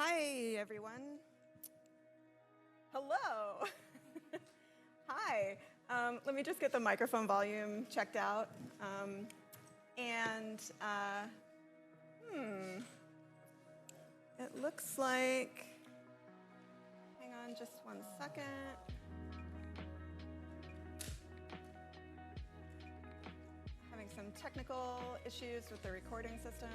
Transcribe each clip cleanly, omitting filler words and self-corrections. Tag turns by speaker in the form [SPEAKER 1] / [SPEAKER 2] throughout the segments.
[SPEAKER 1] Hi, everyone. Hello. Hi. Let me just get the microphone volume checked out. It looks like, hang on just 1 second. Having some technical issues with the recording system.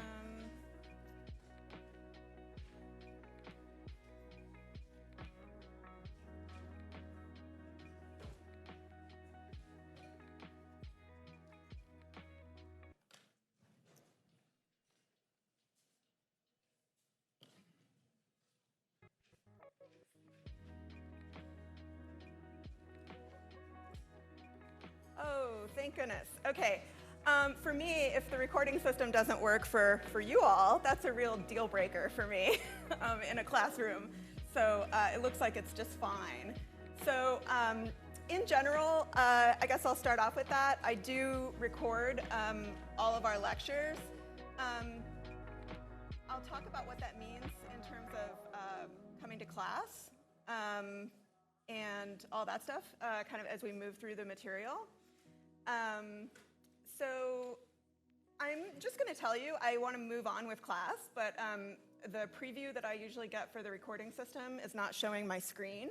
[SPEAKER 1] Oh, thank goodness. Okay. For me, if the recording system doesn't work for you all, that's a real deal breaker for me in a classroom. So it looks like it's just fine. So in general, I guess I'll start off with that. I do record all of our lectures. I'll talk about what that means in terms of coming to class and all that stuff, kind of as we move through the material. So I'm just going to tell you, I want to move on with class, but the preview that I usually get for the recording system is not showing my screen.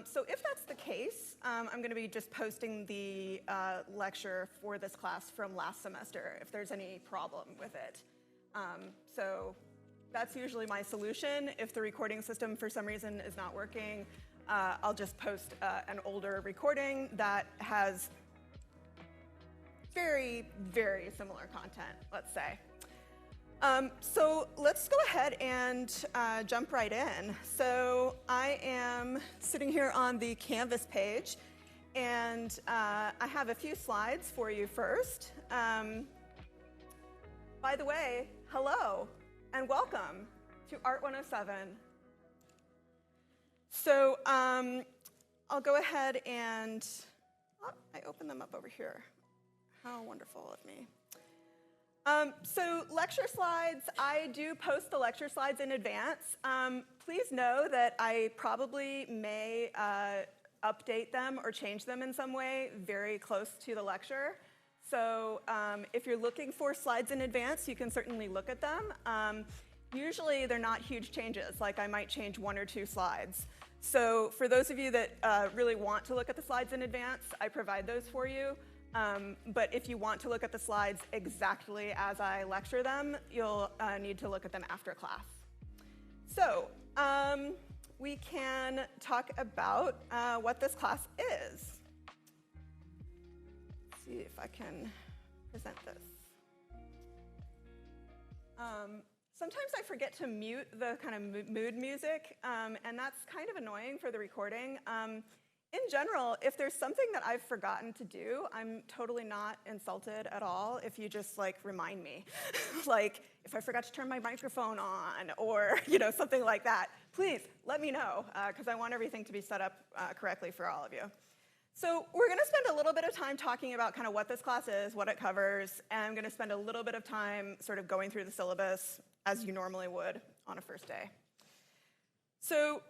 [SPEAKER 1] So if that's the case, I'm going to be just posting the lecture for this class from last semester if there's any problem with it. So that's usually my solution. If the recording system for some reason is not working, I'll just post an older recording that has very, very similar content, let's say. So let's go ahead and jump right in. So I am sitting here on the Canvas page, and I have a few slides for you first. By the way, hello and welcome to Art 107. So I'll go ahead and, I open them up over here. How wonderful of me. So lecture slides, I do post the lecture slides in advance. Please know that I probably may update them or change them in some way very close to the lecture. So if you're looking for slides in advance, you can certainly look at them. Usually they're not huge changes, like I might change 1 or 2 slides. So for those of you that really want to look at the slides in advance, I provide those for you. But if you want to look at the slides exactly as I lecture them, you'll need to look at them after class. So we can talk about what this class is. Let's see if I can present this. Sometimes I forget to mute the kind of mood music, and that's kind of annoying for the recording. In general, if there's something that I've forgotten to do, I'm totally not insulted at all if you just like remind me. Like if I forgot to turn my microphone on or something like that, please let me know because I want everything to be set up correctly for all of you. So we're going to spend a little bit of time talking about kind of what this class is, what it covers, and I'm going to spend a little bit of time sort of going through the syllabus as you normally would on a first day. So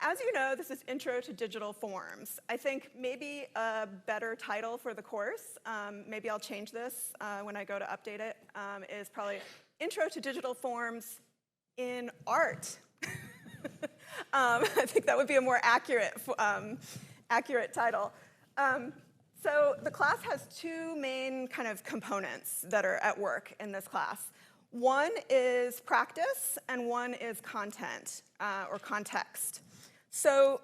[SPEAKER 1] as you know, this is Intro to Digital Forms. I think maybe a better title for the course, maybe I'll change this when I go to update it, is probably Intro to Digital Forms in Art. I think that would be a more accurate title. So the class has 2 main kind of components that are at work in this class. One is practice, and one is content or context. So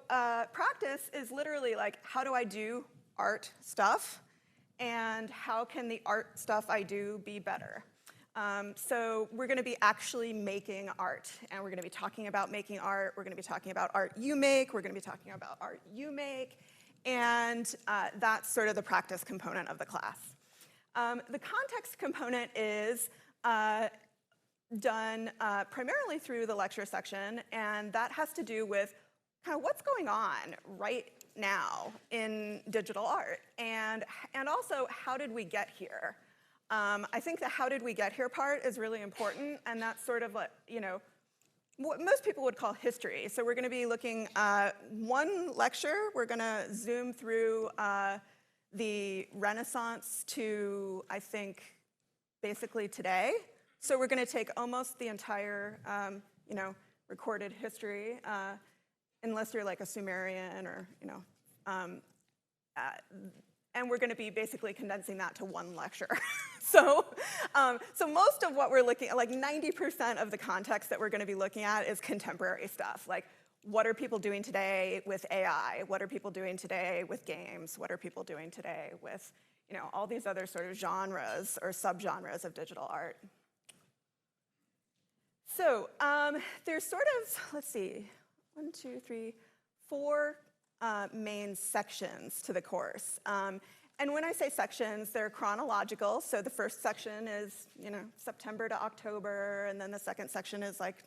[SPEAKER 1] practice is literally like, how do I do art stuff? And how can the art stuff I do be better? So we're going to be actually making art. And we're going to be talking about making art. We're going to be talking about art you make. We're going to be talking about art you make. And that's sort of the practice component of the class. The context component is done primarily through the lecture section. And that has to do with kind of what's going on right now in digital art, and also how did we get here? I think the how did we get here part is really important, and that's sort of like, what most people would call history. So we're going to be looking at one lecture. We're going to zoom through the Renaissance to, I think, basically today. So we're going to take almost the entire, recorded history, unless you're like a Sumerian or, and we're going to be basically condensing that to one lecture. So most of what we're looking at, like 90% of the context that we're going to be looking at is contemporary stuff. Like, what are people doing today with AI? What are people doing today with games? What are people doing today with, all these other sort of genres or subgenres of digital art? So there's sort of, let's see, 1, 2, 3, 4 main sections to the course. And when I say sections, they're chronological. So the first section is, September to October, and then the second section is like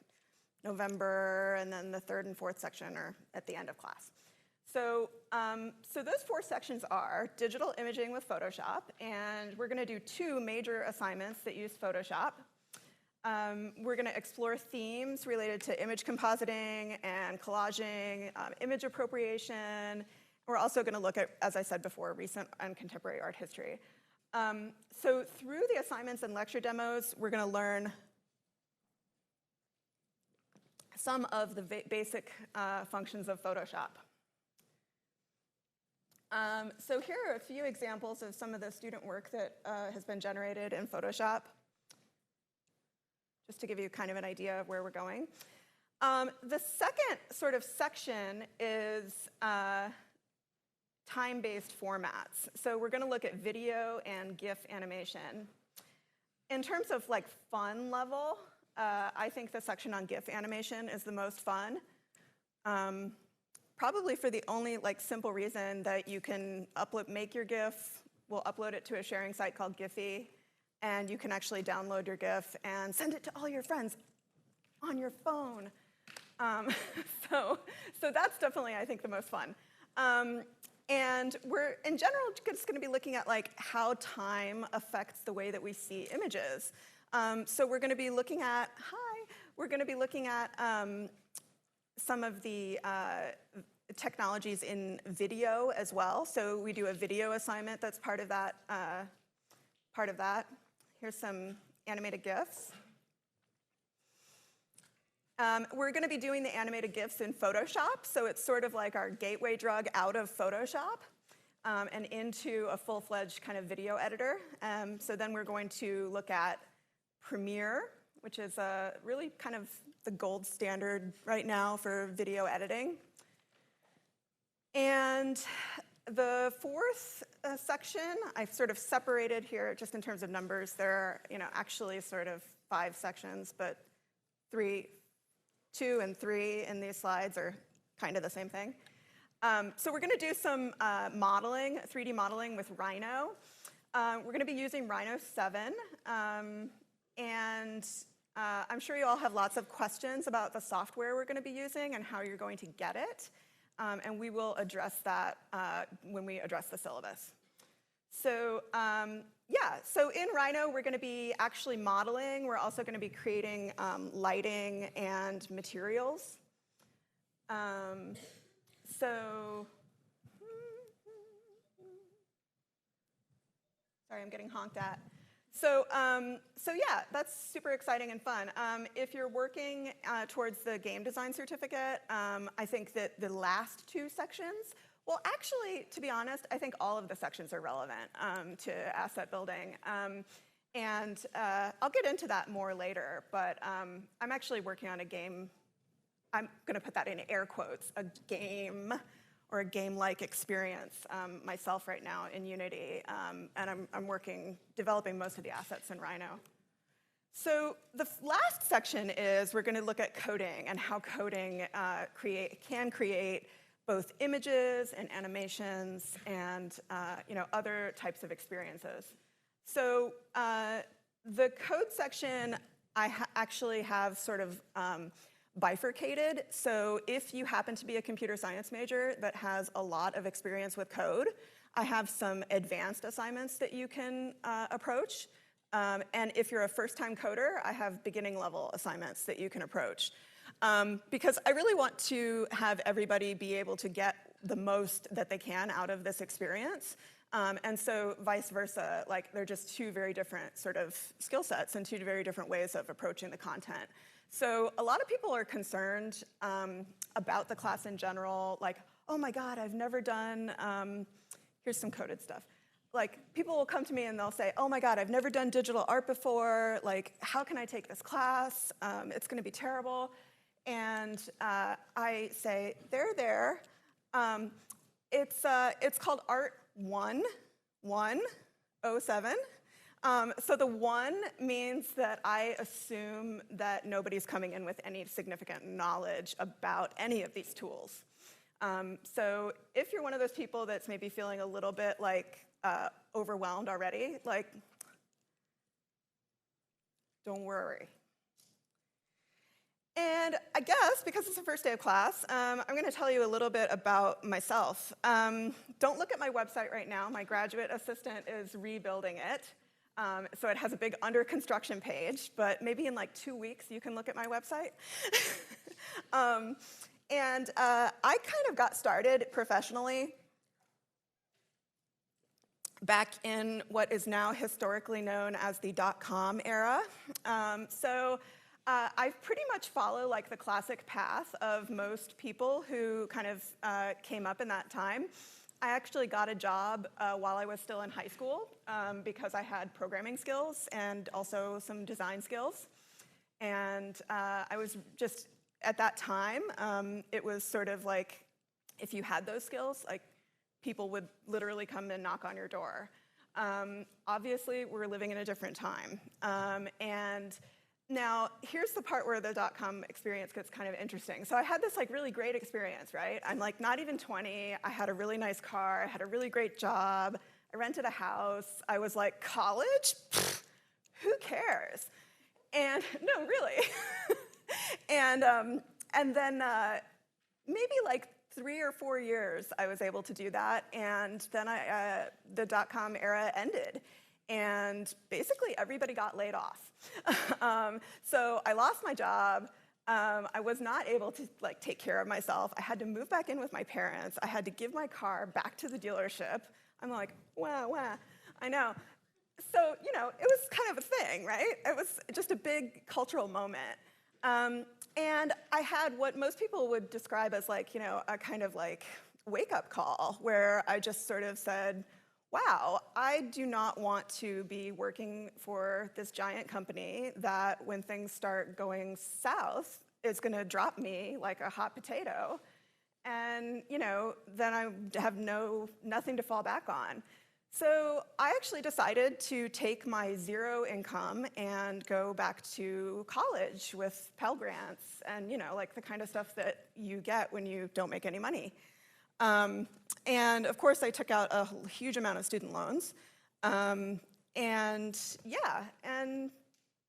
[SPEAKER 1] November, and then the third and fourth section are at the end of class. So those 4 sections are digital imaging with Photoshop, and we're going to do 2 major assignments that use Photoshop. We're going to explore themes related to image compositing and collaging, image appropriation. We're also going to look at, as I said before, recent and contemporary art history. So through the assignments and lecture demos, we're going to learn some of the basic functions of Photoshop. So here are a few examples of some of the student work that has been generated in Photoshop, just to give you kind of an idea of where we're going. The second sort of section is time-based formats. So we're going to look at video and GIF animation. In terms of like fun level, I think the section on GIF animation is the most fun. Probably for the only like simple reason that you can make your GIF, we'll upload it to a sharing site called Giphy, and you can actually download your GIF and send it to all your friends on your phone. So that's definitely, I think, the most fun. And we're, in general, just going to be looking at like how time affects the way that we see images. So we're going to be looking at, some of the technologies in video as well. So we do a video assignment that's part of that. Here's some animated GIFs. We're going to be doing the animated GIFs in Photoshop, so it's sort of like our gateway drug out of Photoshop and into a full-fledged kind of video editor. So then we're going to look at Premiere, which is really kind of the gold standard right now for video editing. And the fourth section, I've sort of separated here just in terms of numbers. There are, actually sort of 5 sections, but 2 and 3 in these slides are kind of the same thing. So we're going to do some modeling, 3D modeling with Rhino. We're going to be using Rhino 7. And I'm sure you all have lots of questions about the software we're going to be using and how you're going to get it. And we will address that when we address the syllabus. So so in Rhino, we're going to be actually modeling. We're also going to be creating lighting and materials. Sorry, I'm getting honked at. So yeah, that's super exciting and fun. If you're working towards the game design certificate, I think that the last 2 sections, well, actually, to be honest, I think all of the sections are relevant to asset building. And I'll get into that more later, but I'm actually working on a game. I'm going to put that in air quotes, a game or a game-like experience myself right now in Unity. And I'm developing most of the assets in Rhino. So the last section is we're going to look at coding and how coding can create both images and animations and other types of experiences. So the code section I actually have sort of bifurcated. So if you happen to be a computer science major that has a lot of experience with code, I have some advanced assignments that you can approach. And if you're a first-time coder, I have beginning-level assignments that you can approach. Because I really want to have everybody be able to get the most that they can out of this experience. And so vice versa, like they're just two very different sort of skill sets and two very different ways of approaching the content. So a lot of people are concerned about the class in general, like, oh my God, I've never done, here's some coded stuff. Like, people will come to me and they'll say, oh my God, I've never done digital art before. Like, how can I take this class? It's going to be terrible. And I say, there. It's called Art 107. So the 1 means that I assume that nobody's coming in with any significant knowledge about any of these tools. So if you're one of those people that's maybe feeling a little bit like overwhelmed already, like, don't worry. And I guess, because it's the first day of class, I'm going to tell you a little bit about myself. Don't look at my website right now. My graduate assistant is rebuilding it. So it has a big under construction page, but maybe in like 2 weeks you can look at my website. And I kind of got started professionally back in what is now historically known as the .com era. I pretty much follow like the classic path of most people who kind of came up in that time. I actually got a job while I was still in high school because I had programming skills and also some design skills. And I was just, at that time, it was sort of like, if you had those skills, like people would literally come and knock on your door. Obviously, we're living in a different time. And now, here's the part where the .com experience gets kind of interesting. So I had this like really great experience, right? I'm like not even 20. I had a really nice car. I had a really great job. I rented a house. I was like, college? Pfft, who cares? And no, really. And then maybe like 3 or 4 years, I was able to do that. And then the .com era ended. And basically, everybody got laid off. So I lost my job. I was not able to like take care of myself. I had to move back in with my parents. I had to give my car back to the dealership. I'm like, wow, I know. So, you know, it was kind of a thing, right? It was just a big cultural moment. And I had what most people would describe as like, you know, a kind of like wake-up call where I just sort of said, wow, I do not want to be working for this giant company that when things start going south is going to drop me like a hot potato. And, you know, then I have nothing to fall back on. So I actually decided to take my zero income and go back to college with Pell Grants and, you know, like the kind of stuff that you get when you don't make any money. And of course, I took out a huge amount of student loans. And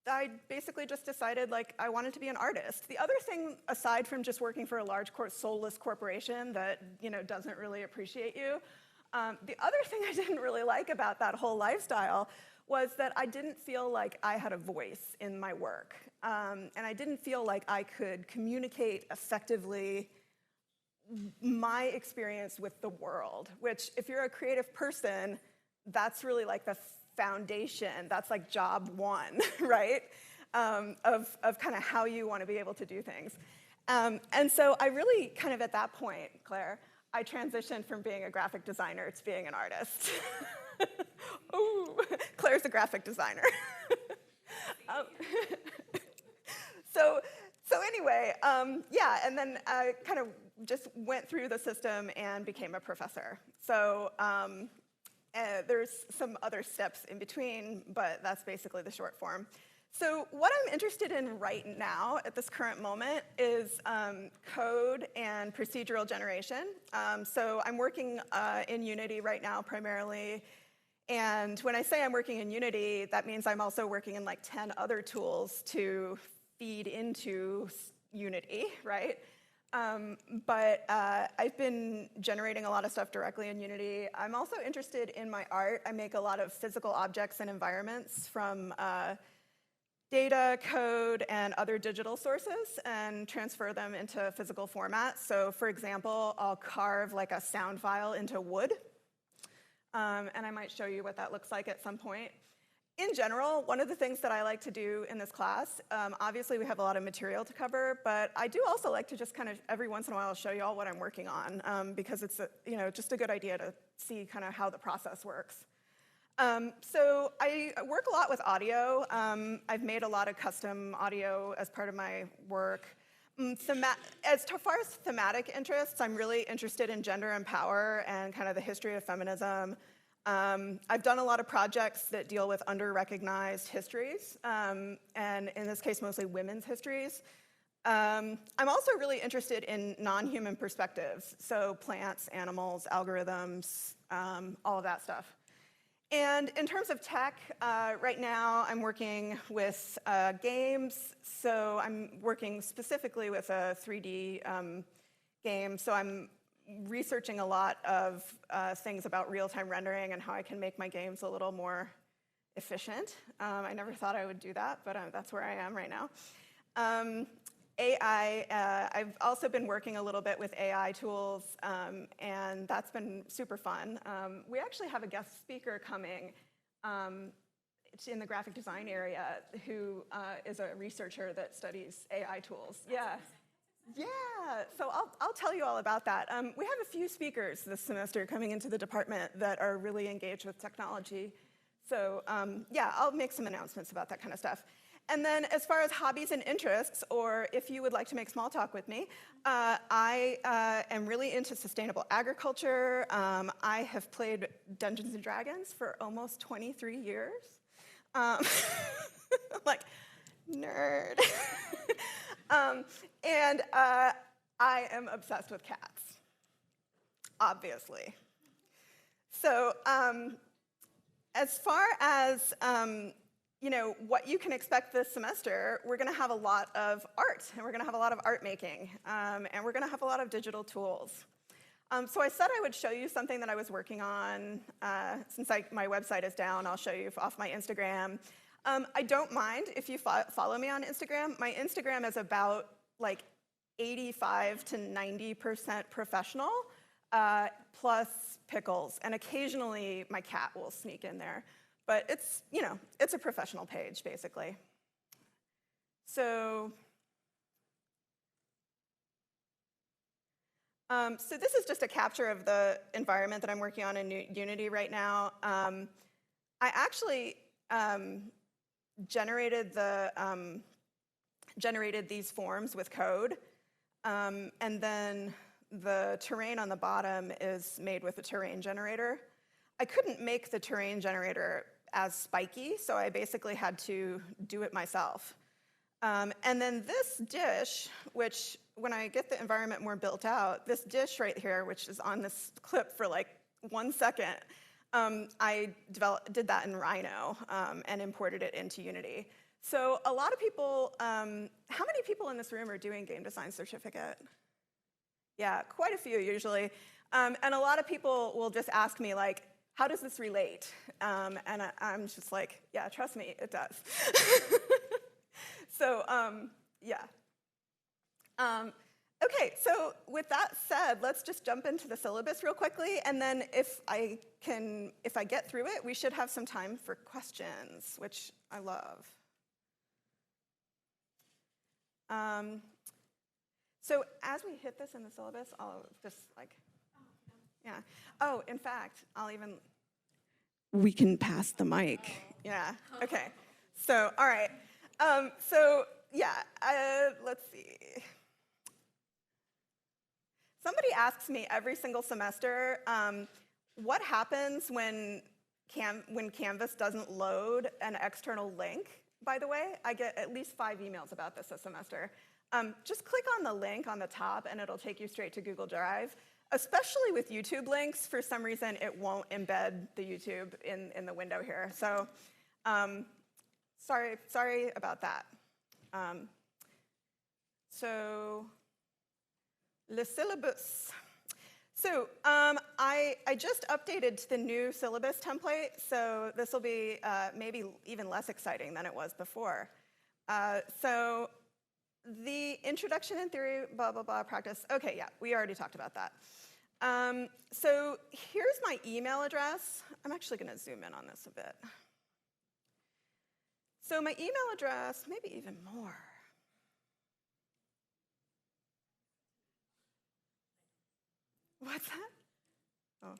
[SPEAKER 1] I basically just decided like I wanted to be an artist. The other thing, aside from just working for a large soulless corporation that, you know, doesn't really appreciate you, the other thing I didn't really like about that whole lifestyle was that I didn't feel like I had a voice in my work. And I didn't feel like I could communicate effectively my experience with the world, which if you're a creative person, that's really like the foundation. That's like job one, right? Of kind of how you want to be able to do things. And so I really kind of at that point, Claire, I transitioned from being a graphic designer to being an artist. Ooh, Claire's a graphic designer. So anyway, yeah, and then I kind of just went through the system and became a professor. So there's some other steps in between, but that's basically the short form. So what I'm interested in right now at this current moment is code and procedural generation. So I'm working in Unity right now primarily. And when I say I'm working in Unity, that means I'm also working in like 10 other tools to feed into Unity, right? But I've been generating a lot of stuff directly in Unity. I'm also interested in my art. I make a lot of physical objects and environments from data, code, and other digital sources and transfer them into physical formats. So for example, I'll carve like a sound file into wood. And I might show you what that looks like at some point. In general, one of the things that I like to do in this class, obviously we have a lot of material to cover, but I do also like to just kind of every once in a while show you all what I'm working on because it's just a good idea to see kind of how the process works. So I work a lot with audio. I've made a lot of custom audio as part of my work. As far as thematic interests, I'm really interested in gender and power and kind of the history of feminism. I've done a lot of projects that deal with under-recognized histories, and in this case, mostly women's histories. I'm also really interested in non-human perspectives, so plants, animals, algorithms, all of that stuff. And in terms of tech, right now I'm working with games, so I'm working specifically with a 3D game, so I'm researching a lot of things about real-time rendering and how I can make my games a little more efficient. I never thought I would do that, but that's where I am right now. AI, I've also been working a little bit with AI tools, and that's been super fun. We actually have a guest speaker coming in the graphic design area who is a researcher that studies AI tools. Yeah. Yeah, so I'll tell you all about that. We have a few speakers this semester coming into the department that are really engaged with technology. So yeah, I'll make some announcements about that kind of stuff. And then as far as hobbies and interests, or if you would like to make small talk with me, I am really into sustainable agriculture. I have played Dungeons and Dragons for almost 23 years. Like, nerd. And I am obsessed with cats, obviously. So as far as what you can expect this semester, we're going to have a lot of art, and we're going to have a lot of art making, and we're going to have a lot of digital tools. So I said I would show you something that I was working on. Since my website is down, I'll show you off my Instagram. I don't mind if you follow me on Instagram. My Instagram is about like 85 to 90% professional, plus pickles. And occasionally my cat will sneak in there. But it's a professional page, basically. So this is just a capture of the environment that I'm working on in Unity right now. I actually generated these forms with code, and then the terrain on the bottom is made with a terrain generator. I couldn't make the terrain generator as spiky, so I basically had to do it myself. And then this dish, which when I get the environment more built out, this dish right here, which is on this clip for like 1 second, I did that in Rhino and imported it into Unity. So a lot of people, how many people in this room are doing game design certificate? Yeah, quite a few usually. And a lot of people will just ask me like, how does this relate? And I'm just like, yeah, trust me, it does. So yeah. Okay, so with that said, let's just jump into the syllabus real quickly, and then if I get through it, we should have some time for questions, which I love. So as we hit this in the syllabus, I'll just like, yeah. Oh, in fact, we can pass the mic. Yeah, okay. So, all right. So yeah, let's see. Somebody asks me every single semester, what happens when Canvas doesn't load an external link? By the way, I get at least 5 emails about this semester. Just click on the link on the top and it'll take you straight to Google Drive. Especially with YouTube links, for some reason it won't embed the YouTube in the window here. So sorry about that. So Le syllabus. So I just updated to the new syllabus template, so this will be maybe even less exciting than it was before. So the introduction and theory, blah, blah, blah, practice. Okay, yeah, we already talked about that. So here's my email address. I'm actually going to zoom in on this a bit. So my email address, maybe even more. What's that? Oh.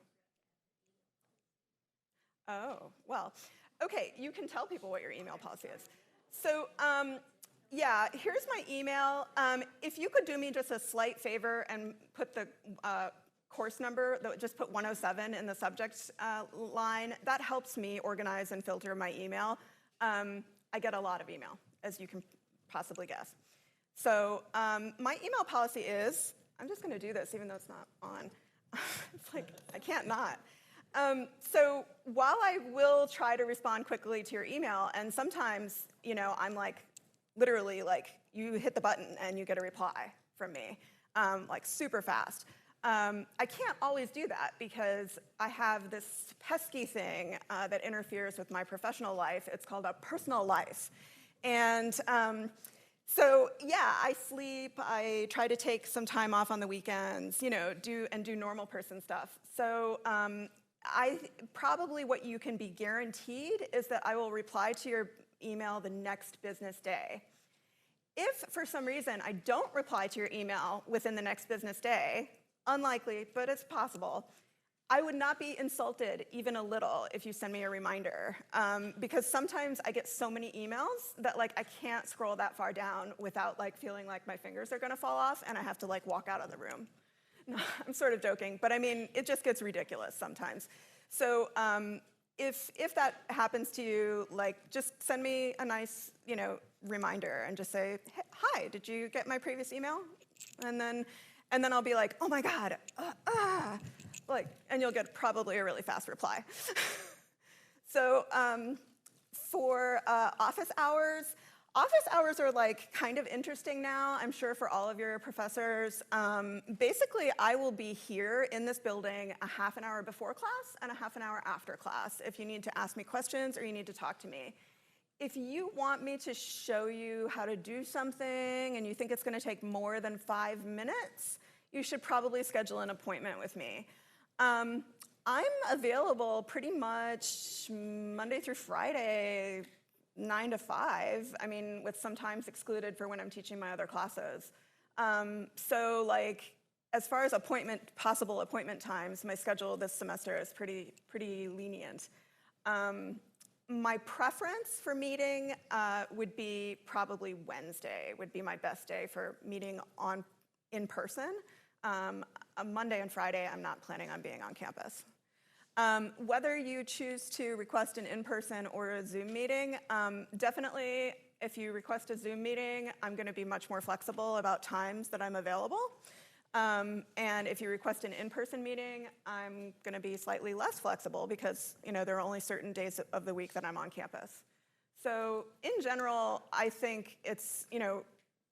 [SPEAKER 1] Oh, well, okay, you can tell people what your email policy is. So yeah, here's my email. If you could do me just a slight favor and put the course number, just put 107 in the subject line, that helps me organize and filter my email. I get a lot of email, as you can possibly guess. So my email policy is, I'm just going to do this even though it's not on. It's like, I can't not. So while I will try to respond quickly to your email, and sometimes, you know, I'm like, literally, like, you hit the button and you get a reply from me, like super fast. I can't always do that because I have this pesky thing that interferes with my professional life. It's called a personal life. And so yeah, I sleep, I try to take some time off on the weekends, you know, do normal person stuff. So probably what you can be guaranteed is that I will reply to your email the next business day. If for some reason I don't reply to your email within the next business day, unlikely, but it's possible, I would not be insulted even a little if you send me a reminder, because sometimes I get so many emails that like I can't scroll that far down without like feeling like my fingers are gonna fall off and I have to like walk out of the room. No, I'm sort of joking, but I mean, it just gets ridiculous sometimes. So if that happens to you, like just send me a nice, you know, reminder and just say, hey, hi, did you get my previous email? And then I'll be like, oh my God, like, and you'll get probably a really fast reply. So for office hours are like kind of interesting now, I'm sure for all of your professors. Basically, I will be here in this building a half an hour before class and a half an hour after class if you need to ask me questions or you need to talk to me. If you want me to show you how to do something and you think it's going to take more than 5 minutes, you should probably schedule an appointment with me. I'm available pretty much Monday through Friday, 9 to 5. I mean, with some times excluded for when I'm teaching my other classes. So like, as far as possible appointment times, my schedule this semester is pretty lenient. My preference for meeting would be probably Wednesday, would be my best day for meeting in person. A Monday and Friday, I'm not planning on being on campus. Whether you choose to request an in-person or a Zoom meeting, definitely if you request a Zoom meeting, I'm going to be much more flexible about times that I'm available. And if you request an in-person meeting, I'm going to be slightly less flexible because, you know, there are only certain days of the week that I'm on campus. So in general, I think it's, you know,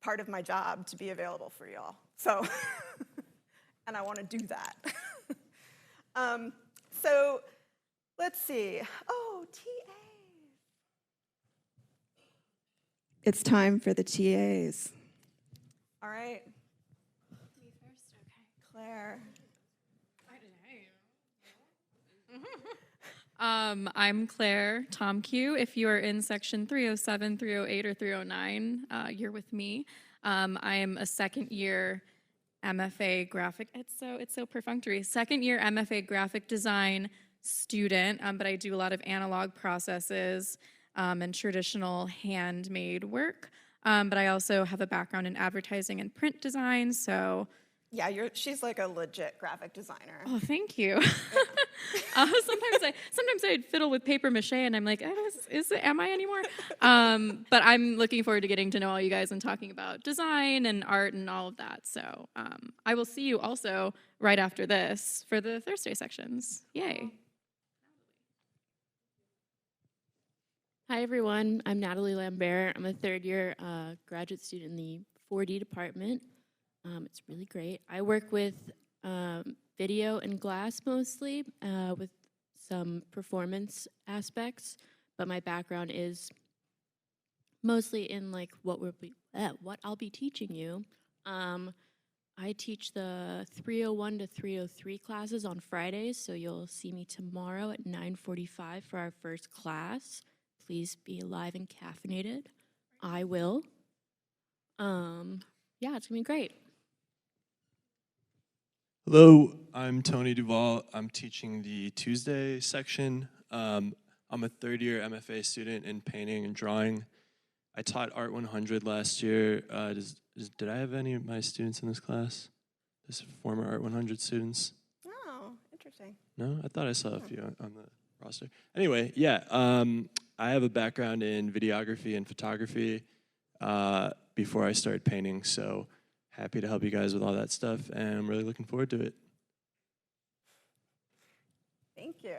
[SPEAKER 1] part of my job to be available for y'all. So, and I want to do that. So let's see. Oh, TAs. It's time for the TAs. All right.
[SPEAKER 2] Me first, okay.
[SPEAKER 1] Claire.
[SPEAKER 2] I'm Claire Tomque. If you are in section 307, 308, or 309, you're with me. I am a second year MFA graphic, it's so perfunctory. Second year MFA graphic design student, but I do a lot of analog processes and traditional handmade work. But I also have a background in advertising and print design, so.
[SPEAKER 1] Yeah, she's like a legit graphic designer.
[SPEAKER 2] Oh, thank you. Yeah. Sometimes I fiddle with paper mache, and I'm like, am I anymore? But I'm looking forward to getting to know all you guys and talking about design and art and all of that. So I will see you also right after this for the Thursday sections. Yay.
[SPEAKER 3] Hi, everyone. I'm Natalie Lambert. I'm a third-year graduate student in the 4D department. It's really great. I work with video and glass mostly, with some performance aspects, but my background is mostly in like what I'll be teaching you. I teach the 301 to 303 classes on Fridays, so you'll see me tomorrow at 9:45 for our first class. Please be alive and caffeinated. I will. Yeah, it's gonna be great.
[SPEAKER 4] Hello, I'm Tony Duvall. I'm teaching the Tuesday section. I'm a third-year MFA student in painting and drawing. I taught Art 100 last year. Did I have any of my students in this class? This former Art 100 students?
[SPEAKER 1] Oh, interesting.
[SPEAKER 4] No? I thought I saw a few on the roster. Anyway, yeah, I have a background in videography and photography before I started painting, so happy to help you guys with all that stuff, and I'm really looking forward to it.
[SPEAKER 1] Thank you.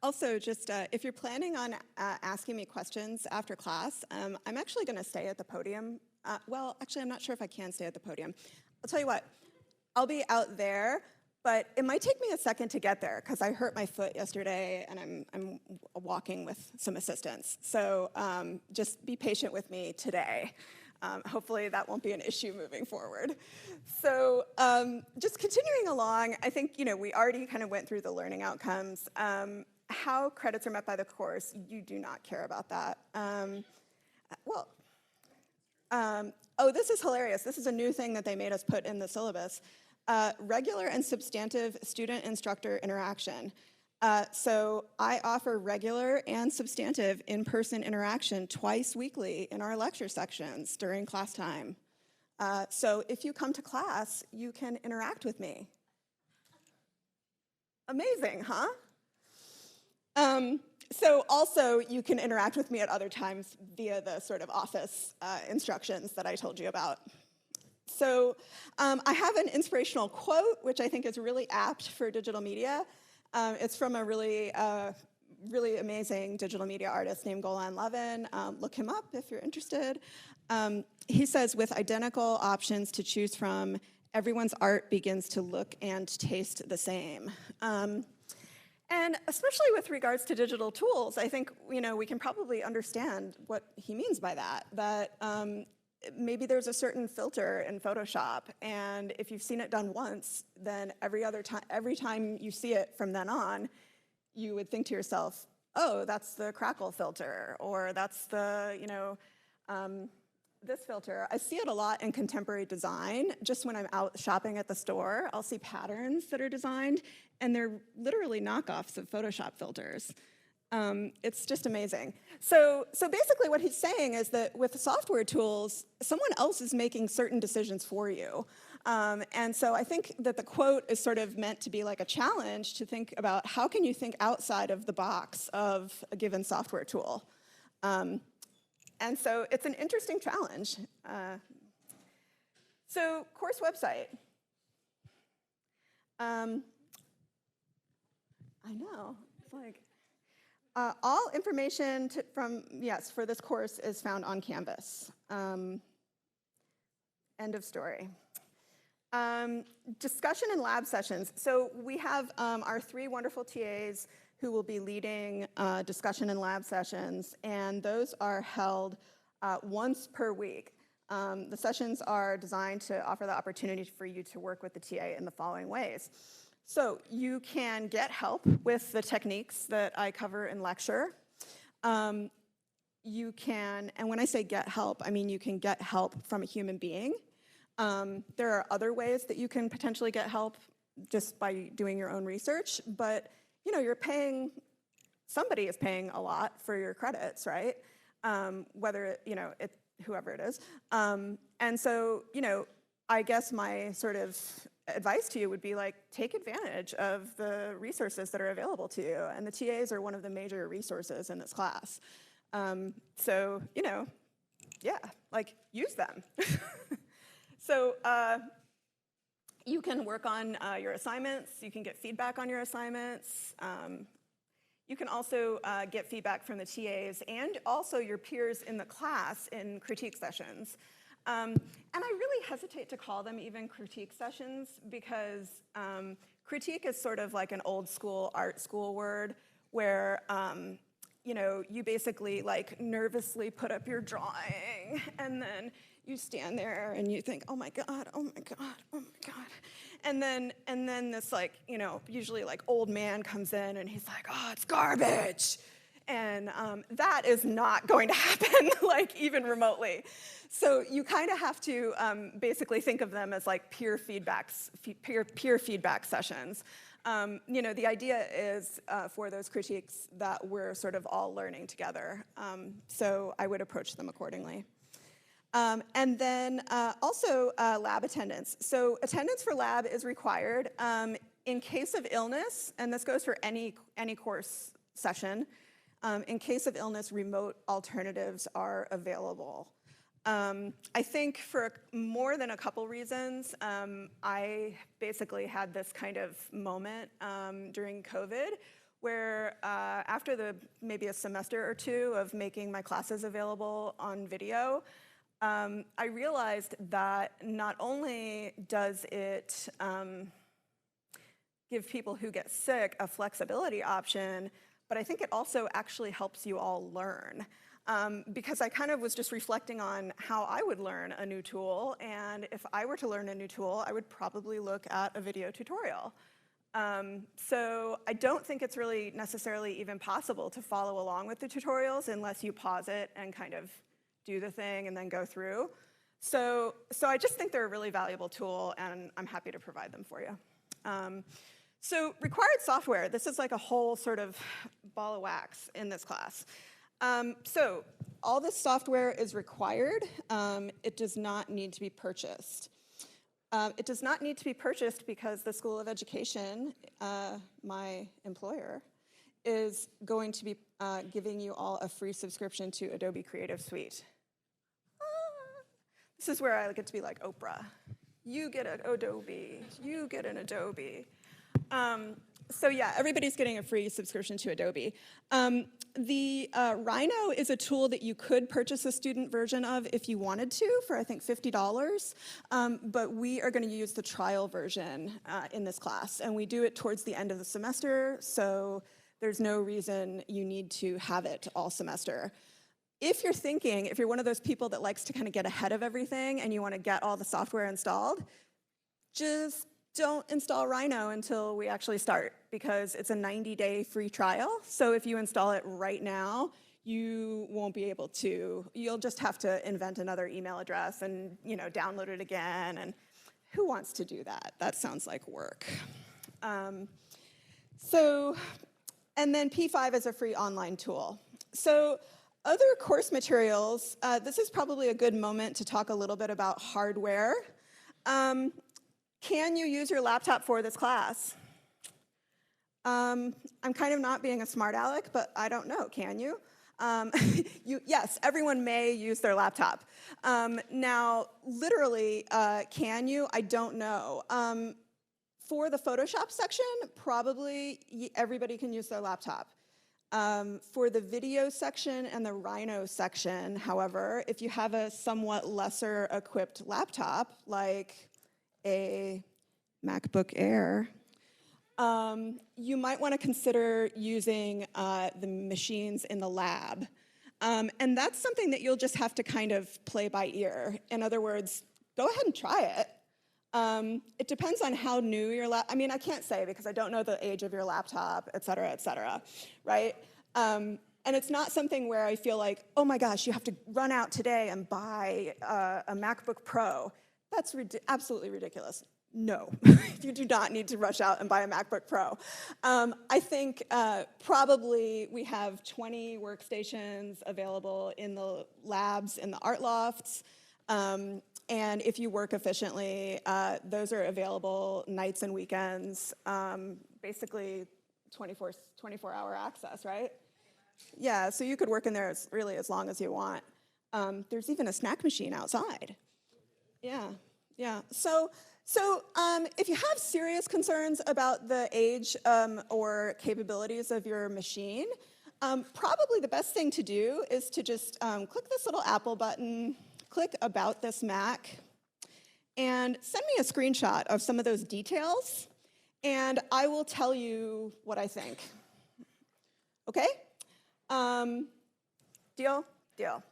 [SPEAKER 1] Also, just if you're planning on asking me questions after class, I'm actually going to stay at the podium. Well, actually, I'm not sure if I can stay at the podium. I'll tell you what, I'll be out there, but it might take me a second to get there because I hurt my foot yesterday and I'm walking with some assistance. So just be patient with me today. Hopefully that won't be an issue moving forward. So just continuing along, I think we already kind of went through the learning outcomes. How credits are met by the course, you do not care about that. Oh, this is hilarious. This is a new thing that they made us put in the syllabus. Regular and substantive student-instructor interaction. So I offer regular and substantive in-person interaction twice weekly in our lecture sections during class time. So if you come to class, you can interact with me. Amazing, huh? So also you can interact with me at other times via the sort of office instructions that I told you about. So I have an inspirational quote, which I think is really apt for digital media. It's from a really amazing digital media artist named Golan Levin. Look him up if you're interested. He says, with identical options to choose from, everyone's art begins to look and taste the same. And especially with regards to digital tools, I think we can probably understand what he means by that. That maybe there's a certain filter in Photoshop, and if you've seen it done once, then every time you see it from then on, you would think to yourself, oh, that's the crackle filter, or that's the this filter. I see it a lot in contemporary design. Just when I'm out shopping at the store, I'll see patterns that are designed, and they're literally knockoffs of Photoshop filters. It's just amazing. So basically what he's saying is that with software tools, someone else is making certain decisions for you. And so I think that the quote is sort of meant to be like a challenge to think about how can you think outside of the box of a given software tool. And so it's an interesting challenge. So course website. I know, it's like, all information for this course is found on Canvas. End of story. Discussion and lab sessions. So we have our 3 wonderful TAs who will be leading discussion and lab sessions, and those are held once per week. The sessions are designed to offer the opportunity for you to work with the TA in the following ways. So you can get help with the techniques that I cover in lecture. You can, and when I say get help, I mean you can get help from a human being. There are other ways that you can potentially get help just by doing your own research, but you're paying, somebody is paying a lot for your credits, right? Whether, whoever it is. And so, I guess my sort of advice to you would be like, take advantage of the resources that are available to you. And the TAs are one of the major resources in this class. So, yeah, like use them. So you can work on your assignments. You can get feedback on your assignments. You can also get feedback from the TAs and also your peers in the class in critique sessions. And I really hesitate to call them even critique sessions because critique is sort of like an old school art school word where you know, you basically like nervously put up your drawing and then you stand there and you think, oh my God, oh my God, oh my God. And then this like, you know, usually like old man comes in and he's like, oh, it's garbage. And that is not going to happen, like even remotely. So you kind of have to basically think of them as like peer feedback sessions. You know, the idea is for those critiques that we're sort of all learning together. So I would approach them accordingly. And then also lab attendance. So attendance for lab is required in case of illness, and this goes for any course session. In case of illness, remote alternatives are available. I think for more than a couple reasons, I basically had this kind of moment during COVID where after maybe a semester or two of making my classes available on video, I realized that not only does it give people who get sick a flexibility option, but I think it also actually helps you all learn. Because I kind of was just reflecting on how I would learn a new tool, and if I were to learn a new tool, I would probably look at a video tutorial. So I don't think it's really necessarily even possible to follow along with the tutorials unless you pause it and kind of do the thing and then go through. So I just think they're a really valuable tool, and I'm happy to provide them for you. So required software, this is like a whole sort of ball of wax in this class. So all this software is required. It does not need to be purchased. It does not need to be purchased because the School of Education, my employer, is going to be giving you all a free subscription to Adobe Creative Suite. This is where I get to be like Oprah. You get an Adobe, you get an Adobe. So yeah, everybody's getting a free subscription to Adobe. The Rhino is a tool that you could purchase a student version of if you wanted to for I think $50, but we are going to use the trial version in this class, and we do it towards the end of the semester, so there's no reason you need to have it all semester. If you're one of those people that likes to kind of get ahead of everything and you want to get all the software installed, just don't install Rhino until we actually start, because it's a 90-day free trial. So if you install it right now, you won't be able to. You'll just have to invent another email address and download it again. And who wants to do that? That sounds like work. And then P5 is a free online tool. So other course materials, this is probably a good moment to talk a little bit about hardware. Can you use your laptop for this class? I'm kind of not being a smart aleck, but I don't know, can you? Yes, everyone may use their laptop. Now, literally, can you? I don't know. For the Photoshop section, probably everybody can use their laptop. For the video section and the Rhino section, however, if you have a somewhat lesser equipped laptop, like a MacBook Air, you might want to consider using the machines in the lab. And that's something that you'll just have to kind of play by ear. In other words, go ahead and try it. It depends on how new your I mean, I can't say because I don't know the age of your laptop, et cetera, right? And it's not something where I feel like, oh my gosh, you have to run out today and buy a MacBook Pro. That's absolutely ridiculous. No, you do not need to rush out and buy a MacBook Pro. I think probably we have 20 workstations available in the labs, in the art lofts. And if you work efficiently, those are available nights and weekends, basically 24-hour access, right? Yeah, so you could work in there really as long as you want. There's even a snack machine outside. Yeah, Yeah. So if you have serious concerns about the age or capabilities of your machine, probably the best thing to do is to just click this little Apple button, click About This Mac, and send me a screenshot of some of those details, and I will tell you what I think. Okay? Deal? Deal.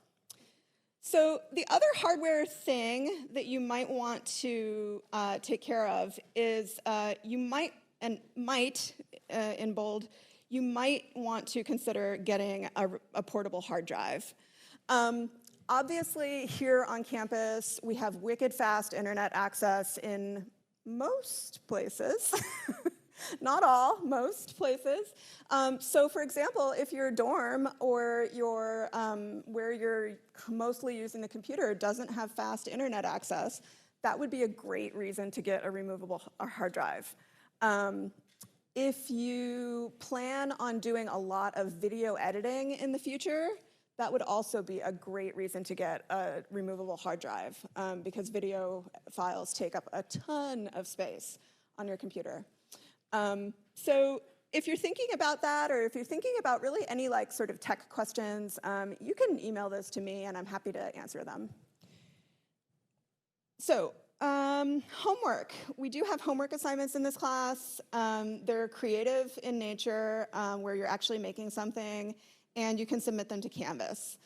[SPEAKER 1] So the other hardware thing that you might want to take care of is you might, in bold, you might want to consider getting a portable hard drive. Obviously, here on campus, we have wicked fast internet access in most places. Not all, most places. So for example, if your dorm or your, where you're mostly using the computer doesn't have fast internet access, that would be a great reason to get a removable hard drive. If you plan on doing a lot of video editing in the future, that would also be a great reason to get a removable hard drive because video files take up a ton of space on your computer. So if you're thinking about that, or if you're thinking about really any like sort of tech questions, you can email those to me and I'm happy to answer them. So homework. We do have homework assignments in this class. They're creative in nature, where you're actually making something, and you can submit them to Canvas.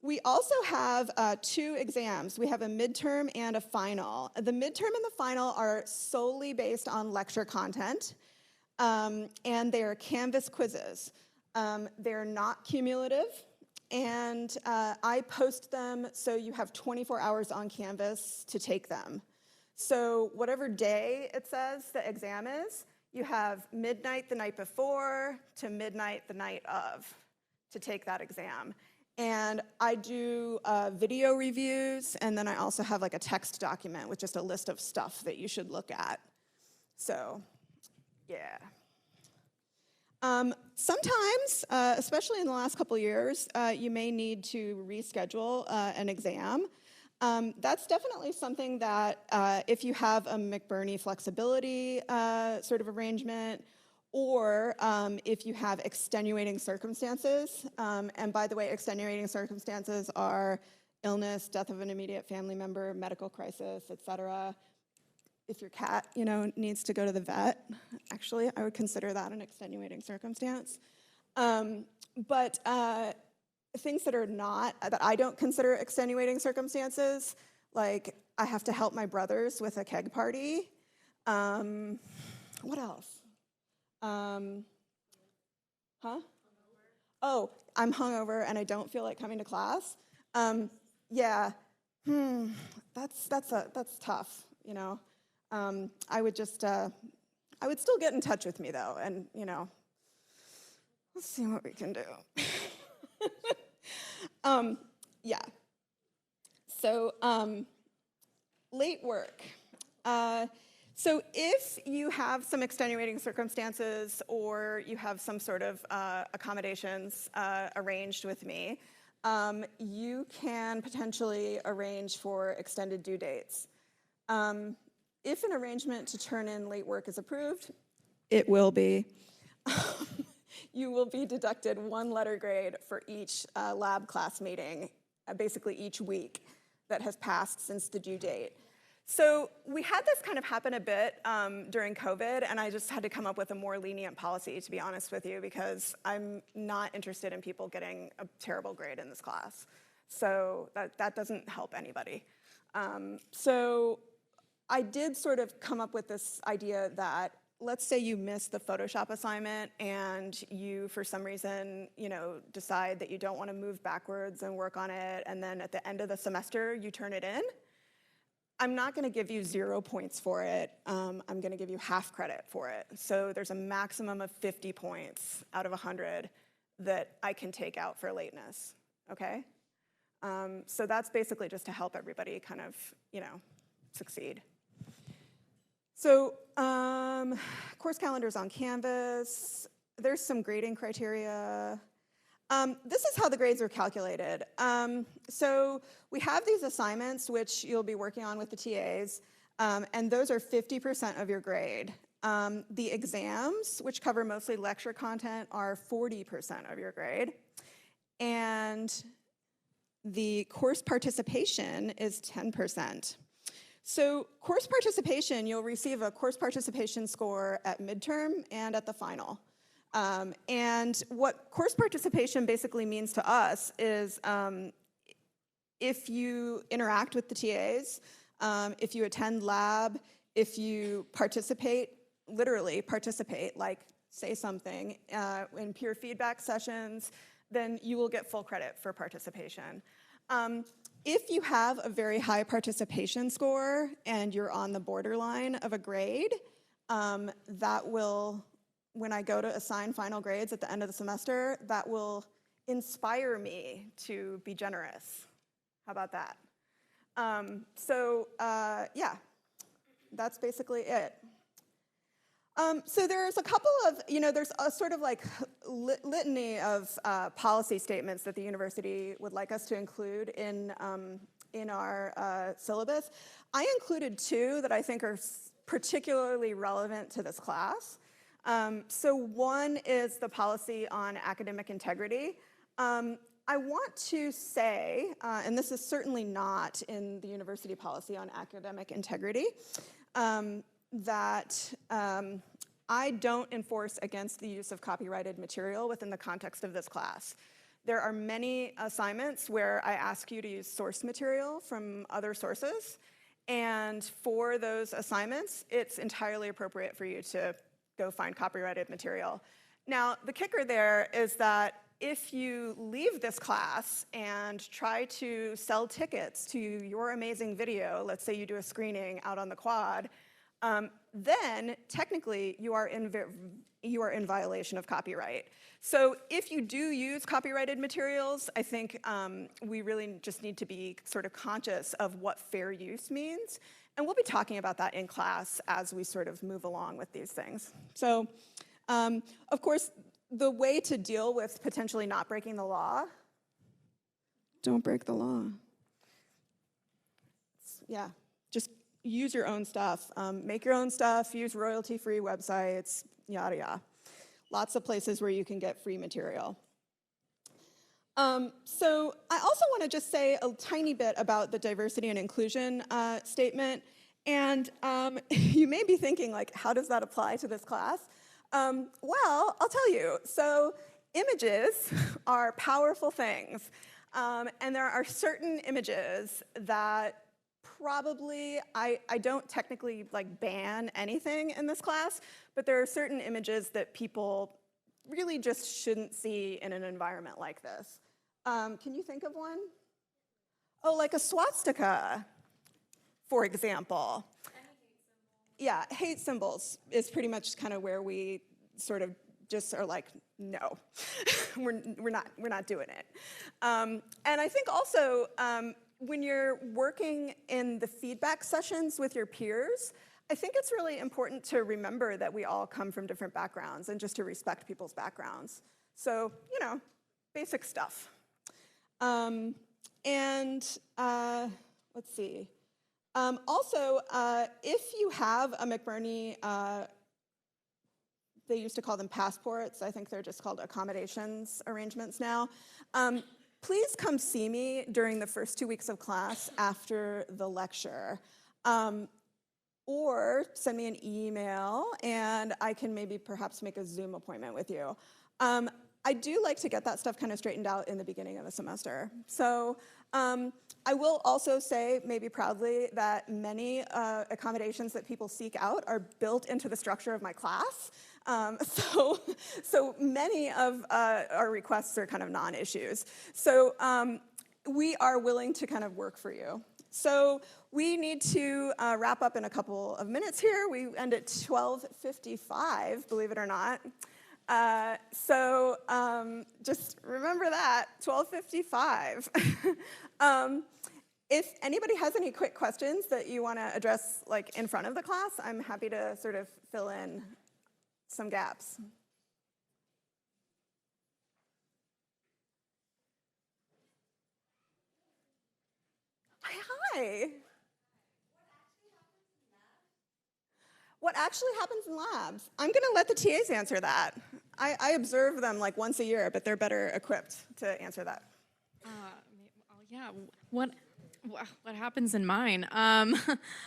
[SPEAKER 1] We also have 2 exams. We have a midterm and a final. The midterm and the final are solely based on lecture content, and they are Canvas quizzes. They're not cumulative, and I post them so you have 24 hours on Canvas to take them. So whatever day it says the exam is, you have midnight the night before to midnight the night of to take that exam. And I do video reviews, and then I also have like a text document with just a list of stuff that you should look at. So, yeah. Sometimes, especially in the last couple years, you may need to reschedule an exam. That's definitely something that if you have a McBurney flexibility sort of arrangement, or if you have extenuating circumstances, and by the way, extenuating circumstances are illness, death of an immediate family member, medical crisis, etc. If your cat, needs to go to the vet, actually, I would consider that an extenuating circumstance. But things that are not, that I don't consider extenuating circumstances, like I have to help my brothers with a keg party. What else? Oh, I'm hungover and I don't feel like coming to class. Yeah, that's tough, I would just, I would still get in touch with me though, and let's see what we can do. Yeah. So, late work. So if you have some extenuating circumstances or you have some sort of accommodations arranged with me, you can potentially arrange for extended due dates. If an arrangement to turn in late work is approved, it will be. You will be deducted 1 letter grade for each lab class meeting, basically each week that has passed since the due date. So we had this kind of happen a bit during COVID, and I just had to come up with a more lenient policy, to be honest with you, because I'm not interested in people getting a terrible grade in this class. So that doesn't help anybody. So I did sort of come up with this idea that, let's say you miss the Photoshop assignment and you, for some reason, decide that you don't want to move backwards and work on it, and then at the end of the semester, you turn it in. I'm not going to give you 0 points for it. I'm going to give you half credit for it. So there's a maximum of 50 points out of 100 that I can take out for lateness, okay? So that's basically just to help everybody kind of, succeed. So course calendars on Canvas. There's some grading criteria. This is how the grades are calculated. So we have these assignments, which you'll be working on with the TAs. and those are 50% of your grade. The exams, which cover mostly lecture content, are 40% of your grade. And the course participation is 10%. So course participation, you'll receive a course participation score at midterm and at the final. And what course participation basically means to us is if you interact with the TAs, if you attend lab, if you participate, literally participate, like say something in peer feedback sessions, then you will get full credit for participation. If you have a very high participation score and you're on the borderline of a grade, that will, when I go to assign final grades at the end of the semester, that will inspire me to be generous. How about that? Yeah, that's basically it. So there's a couple of, there's a sort of like litany of policy statements that the university would like us to include in our syllabus. I included two that I think are particularly relevant to this class. So one is the policy on academic integrity. I want to say, and this is certainly not in the university policy on academic integrity, that I don't enforce against the use of copyrighted material within the context of this class. There are many assignments where I ask you to use source material from other sources, and for those assignments, it's entirely appropriate for you to go find copyrighted material. Now, the kicker there is that if you leave this class and try to sell tickets to your amazing video, let's say you do a screening out on the quad, then technically you are in violation of copyright. So if you do use copyrighted materials, I think we really just need to be sort of conscious of what fair use means. And we'll be talking about that in class as we sort of move along with these things. So, of course, the way to deal with potentially not breaking the law, don't break the law. Yeah, just use your own stuff. Make your own stuff, use royalty-free websites, yada, yada. Lots of places where you can get free material. So I also want to just say a tiny bit about the diversity and inclusion statement. And you may be thinking, like, how does that apply to this class? Well, I'll tell you. So images are powerful things. And there are certain images that probably, I don't technically like ban anything in this class, but there are certain images that people really just shouldn't see in an environment like this. Can you think of one? Oh, like a swastika, for example. Yeah, hate symbols is pretty much kind of where we sort of just are like, no, we're not doing it. And I think also when you're working in the feedback sessions with your peers, I think it's really important to remember that we all come from different backgrounds and just to respect people's backgrounds. So, basic stuff. Let's see. Also, if you have a McBurney, they used to call them passports. I think they're just called accommodations arrangements now. Please come see me during the first 2 weeks of class after the lecture. Or send me an email, and I can maybe perhaps make a Zoom appointment with you. I do like to get that stuff kind of straightened out in the beginning of the semester. So I will also say, maybe proudly, that many accommodations that people seek out are built into the structure of my class. So many of our requests are kind of non-issues. So we are willing to kind of work for you. So we need to wrap up in a couple of minutes here. We end at 12:55, believe it or not. Just remember that, 12:55. If anybody has any quick questions that you want to address like in front of the class, I'm happy to sort of fill in some gaps. Hi. What actually happens in labs? I'm going to let the TAs answer that. I observe them like once a year, but they're better equipped to answer that.
[SPEAKER 2] Yeah, what happens in mine?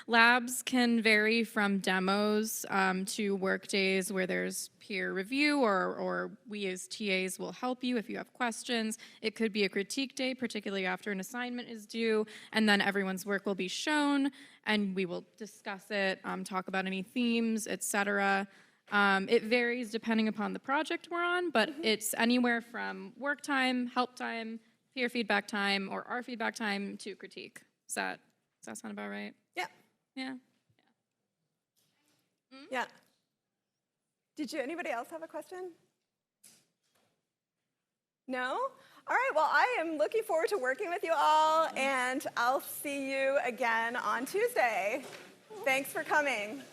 [SPEAKER 2] Labs can vary from demos to work days where there's peer review or we as TAs will help you if you have questions. It could be a critique day, particularly after an assignment is due, and then everyone's work will be shown and we will discuss it, talk about any themes, etc. It varies depending upon the project we're on, but it's anywhere from work time, help time, peer feedback time, or our feedback time to critique. Does that sound about right?
[SPEAKER 1] Yeah.
[SPEAKER 2] Yeah.
[SPEAKER 1] Yeah. Did anybody else have a question? No? All right, well, I am looking forward to working with you all, and I'll see you again on Tuesday. Thanks for coming.